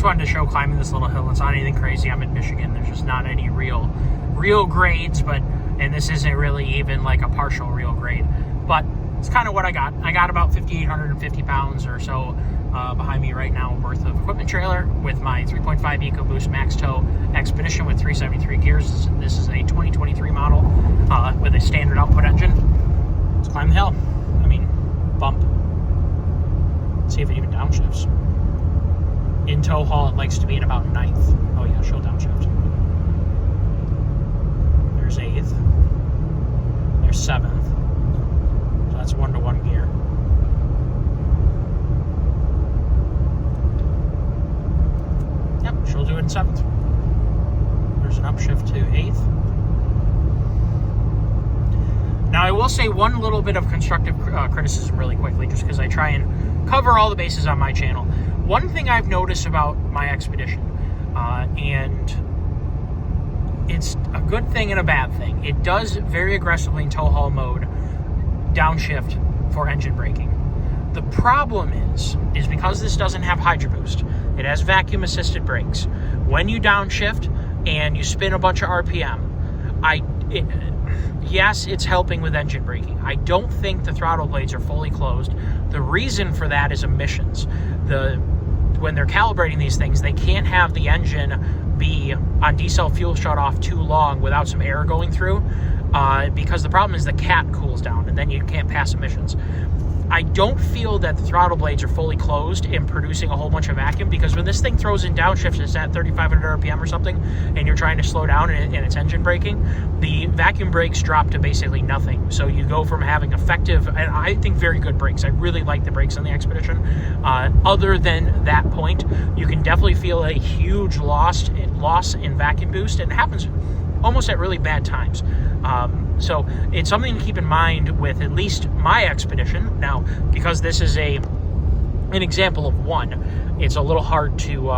wanted to show climbing this little hill. It's not anything crazy. I'm in Michigan. There's just not any real grades, and this isn't really even like a partial real grade. But it's kind of what I got. I got about 5,850 pounds or so behind me right now worth of equipment trailer with my 3.5 Ecoboost Max Tow Expedition with 373 gears. This is a 2023 model with a standard output engine. Let's climb the hill. I mean, bump. Let's see if it even downshifts. In tow haul, it likes to be in about 9th. Oh yeah, she'll downshift. There's 8th. There's 7th. So that's 1-to-1 gear. Yep, she'll do it in 7th. There's an upshift to 8th. Now, I will say one little bit of constructive criticism really quickly, just because I try and cover all the bases on my channel. One thing I've noticed about my Expedition, and it's a good thing and a bad thing, it does very aggressively in tow haul mode downshift for engine braking. The problem is because this doesn't have Hydro Boost, it has vacuum assisted brakes. When you downshift and you spin a bunch of RPM, yes, it's helping with engine braking. I don't think the throttle blades are fully closed. The reason for that is emissions. When they're calibrating these things, they can't have the engine be on diesel fuel shut off too long without some air going through, because the problem is the cat cools down and then you can't pass emissions. I don't feel that the throttle blades are fully closed in producing a whole bunch of vacuum, because when this thing throws in downshift, it's at 3,500 RPM or something, and you're trying to slow down and it's engine braking, the vacuum brakes drop to basically nothing. So you go from having effective, and I think very good brakes. I really like the brakes on the Expedition. Other than that point, you can definitely feel a huge loss in vacuum boost, and it happens almost at really bad times. So it's something to keep in mind with at least my Expedition. Now, because this is an example of one, it's a little hard to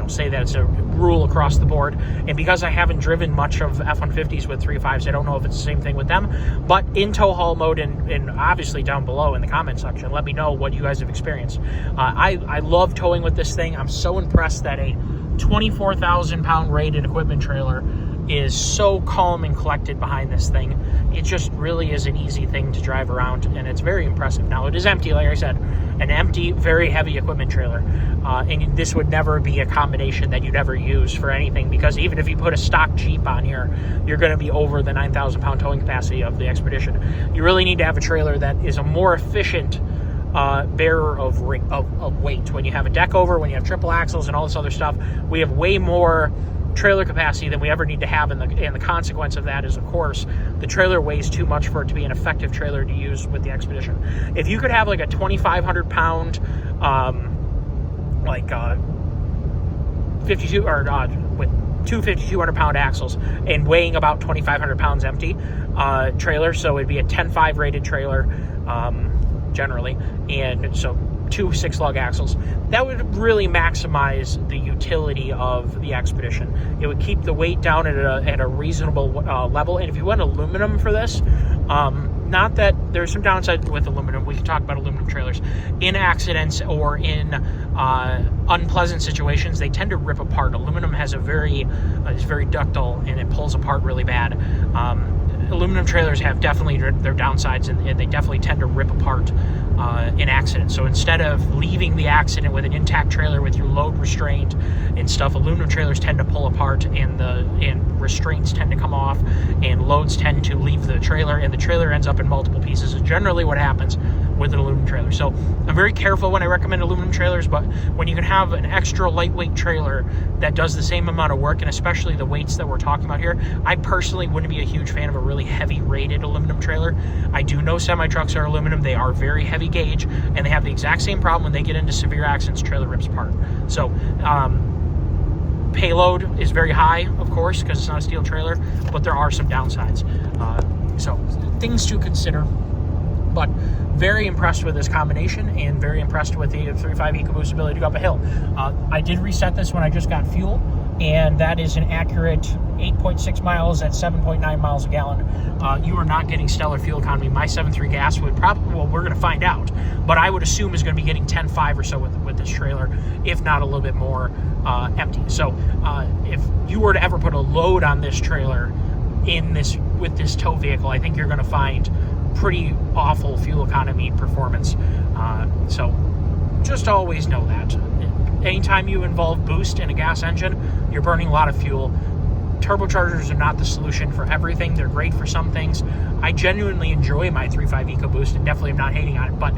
say that it's a rule across the board. And because I haven't driven much of F-150s with 3.5s, I don't know if it's the same thing with them. But in tow haul mode, and obviously down below in the comment section, let me know what you guys have experienced. I love towing with this thing. I'm so impressed that a 24,000 pound rated equipment trailer is so calm and collected behind this thing. It just really is an easy thing to drive around, and it's very impressive. Now, it is empty, like I said, an empty, very heavy equipment trailer, and this would never be a combination that you'd ever use for anything, because even if you put a stock Jeep on here, you're going to be over the 9,000 pound towing capacity of the Expedition. You really need to have a trailer that is a more efficient bearer of weight. When you have a deck over, when you have triple axles and all this other stuff, we have way more trailer capacity than we ever need to have, and the consequence of that is, of course, the trailer weighs too much for it to be an effective trailer to use with the Expedition. If you could have like a 2,500 pound 52 or with two 5,200 pound axles and weighing about 2,500 pounds empty trailer, so it'd be a 10.5 rated trailer generally, and so 2 6-lug axles, that would really maximize the utility of the Expedition. It would keep the weight down at a reasonable level. And if you went aluminum for this, not that there's some downside with aluminum, we can talk about aluminum trailers. In accidents or in unpleasant situations, they tend to rip apart. Aluminum has is very ductile, and it pulls apart really bad. Aluminum trailers have definitely their downsides, and they definitely tend to rip apart in accidents. So instead of leaving the accident with an intact trailer with your load restrained and stuff, aluminum trailers tend to pull apart, and restraints tend to come off, and loads tend to leave the trailer, and the trailer ends up in multiple pieces. Is generally what happens with an aluminum trailer. So I'm very careful when I recommend aluminum trailers, but when you can have an extra lightweight trailer that does the same amount of work, and especially the weights that we're talking about here, I personally wouldn't be a huge fan of a really heavy rated aluminum trailer. I do know semi-trucks are aluminum. They are very heavy gauge, and they have the exact same problem. When they get into severe accidents, trailer rips apart. So payload is very high, of course, because it's not a steel trailer, but there are some downsides. So things to consider. But very impressed with this combination, and very impressed with the 3.5 Ecoboost ability to go up a hill. I did reset this when I just got fuel. and that is an accurate 8.6 miles at 7.9 miles a gallon, you are not getting stellar fuel economy. My 7.3 gas would probably, well, we're going to find out, but I would assume is going to be getting 10.5 or so with this trailer, if not a little bit more empty. So if you were to ever put a load on this trailer with this tow vehicle, I think you're going to find pretty awful fuel economy performance. So just always know that. Anytime you involve boost in a gas engine, you're burning a lot of fuel. Turbochargers are not the solution for everything. They're great for some things. I genuinely enjoy my 3.5 EcoBoost and definitely am not hating on it. But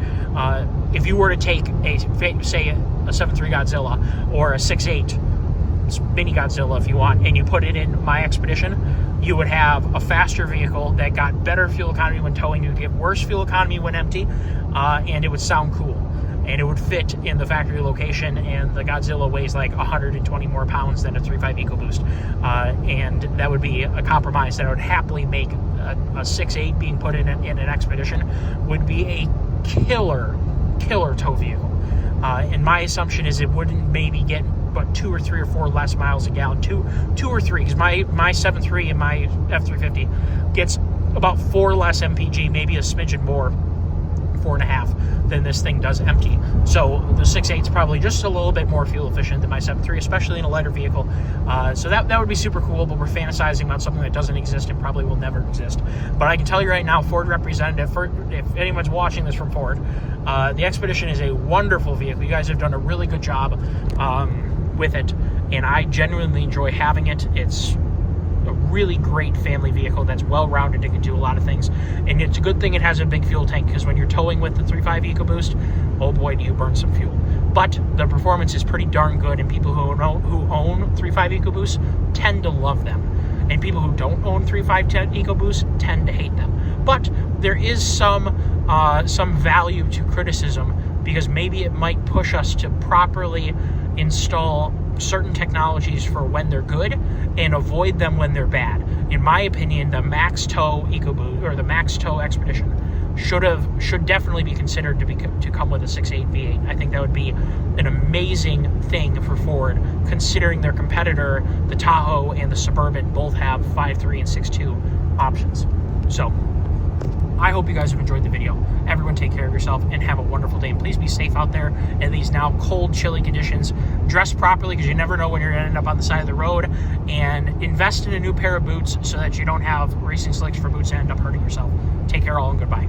if you were to take say a 7.3 Godzilla or a 6.8 mini Godzilla if you want, and you put it in my Expedition, you would have a faster vehicle that got better fuel economy when towing. You would get worse fuel economy when empty, and it would sound cool. And it would fit in the factory location, and the Godzilla weighs like 120 more pounds than a 3.5 EcoBoost. And that would be a compromise that I would happily make. A 6.8 being put in an Expedition would be a killer tow vehicle. And my assumption is it wouldn't maybe get but 2 or 3 or 4 less miles a gallon, two or three, because my 7.3 and my F350 gets about 4 less MPG, maybe a smidgen more, 4.5, than this thing does empty. So the 6.8 is probably just a little bit more fuel efficient than my 7.3, especially in a lighter vehicle. So that would be super cool, but we're fantasizing about something that doesn't exist and probably will never exist. But I can tell you right now, Ford representative, if anyone's watching this from Ford, the Expedition is a wonderful vehicle. You guys have done a really good job with it, and I genuinely enjoy having it. It's a really great family vehicle that's well-rounded and can do a lot of things, and it's a good thing it has a big fuel tank, because when you're towing with the 3.5 EcoBoost, oh boy, do you burn some fuel. But the performance is pretty darn good, and people who own 3.5 EcoBoosts tend to love them, and people who don't own 3.5 EcoBoosts tend to hate them. But there is some value to criticism, because maybe it might push us to properly install certain technologies for when they're good and avoid them when they're bad. In my opinion, the Max Tow EcoBoost or the Max Tow Expedition should definitely be considered to come with a 6.8 V8. I think that would be an amazing thing for Ford, considering their competitor, the Tahoe and the Suburban, both have 5.3 and 6.2 options. So I hope you guys have enjoyed the video. Everyone take care of yourself and have a wonderful day. And please be safe out there in these now cold, chilly conditions. Dress properly, because you never know when you're going to end up on the side of the road. And invest in a new pair of boots so that you don't have racing slicks for boots and end up hurting yourself. Take care all, and goodbye.